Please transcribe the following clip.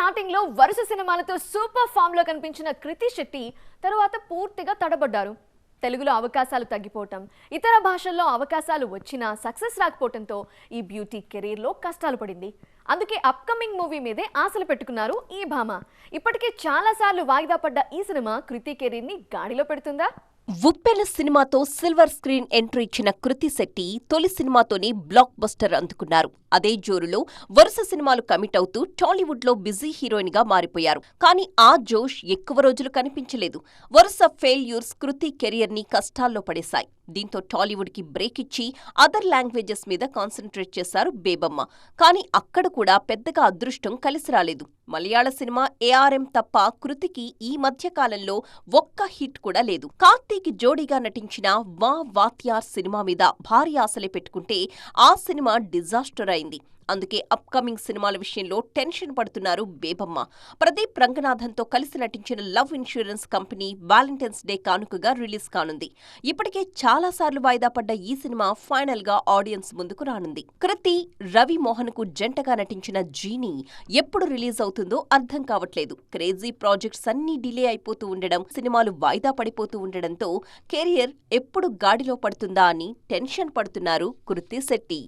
Starting లో వరుస సినిమాలతో సూపర్ ఫామ్ లో కనిపించిన కృతి శెట్టి తరువాత పూర్తిగా తడబడ్డారు. తెలుగులో అవకాశాలు తగ్గిపోవటం, ఇతర భాషల్లో అవకాశాలు వచ్చినా సక్సెస్ రాకపోవడంతో ఈ బ్యూటీ కెరీర్ లో కష్టాలు పడింది. అందుకే అప్కమింగ్ మూవీ మీదే ఆశలు పెట్టుకున్నారు ఈ భామ. ఇప్పటికే చాలా సార్లు వాయిదా పడ్డ ఈ సినిమా కృతి కెరీర్ ని గాడిలో పెడుతుందా? ఉప్పెన సినిమాతో సిల్వర్ స్క్రీన్ ఎంట్రీ ఇచ్చిన కృతి శెట్టి తొలి సినిమాతోనే బ్లాక్ బస్టర్ అందుకున్నారు. అదే జోరులో వరుస సినిమాలు కమిట్ అవుతూ టాలీవుడ్ లో బిజీ హీరోయిన్ గా మారిపోయారు. కానీ ఆ జోష్ ఎక్కువ రోజులు కనిపించలేదు. వరుస ఫెయిల్యూర్స్ కృతి కెరియర్ ని కష్టాల్లో పడేశాయి. దీంతో టాలీవుడ్ కి బ్రేక్ ఇచ్చి అదర్ లాంగ్వేజెస్ మీద కాన్సన్ట్రేట్ చేశారు బేబమ్మ. కానీ అక్కడ కూడా పెద్దగా అదృష్టం కలిసి రాలేదు. మలయాళ సినిమా ఏఆర్ఎం తప్ప కృతికి ఈ మధ్య కాలంలో ఒక్క హిట్ కూడా లేదు. కార్తీక్ జోడీగా నటించిన వా వాత్యార్ సినిమా మీద భారీ ఆశలే పెట్టుకుంటే ఆ సినిమా డిజాస్టర్ అయింది. అందుకే అప్కమింగ్ సినిమాల విషయంలో టెన్షన్ పడుతున్నారు బేబమ్మ. ప్రదీప్ రంగనాథన్తో కలిసి నటించిన love insurance company Valentine's day కానుకగా రిలీజ్ కానుంది. ఇప్పటికే చాలాసార్లు వాయిదా పడ్డ ఈ సినిమా ఫైనల్ గా ఆడియన్స్ ముందుకు రానుంది. కృతి, రవి మోహన్ కు జంటగా నటించిన జీనీ ఎప్పుడు రిలీజ్ అవుతుందో అర్థం కావట్లేదు. క్రేజీ ప్రాజెక్ట్స్ అన్నీ డిలే అయిపోతూ ఉండడం, సినిమాలు వాయిదా పడిపోతూ ఉండడంతో కెరియర్ ఎప్పుడు గాడిలో పడుతుందా అని టెన్షన్ పడుతున్నారు కృతి శెట్టి.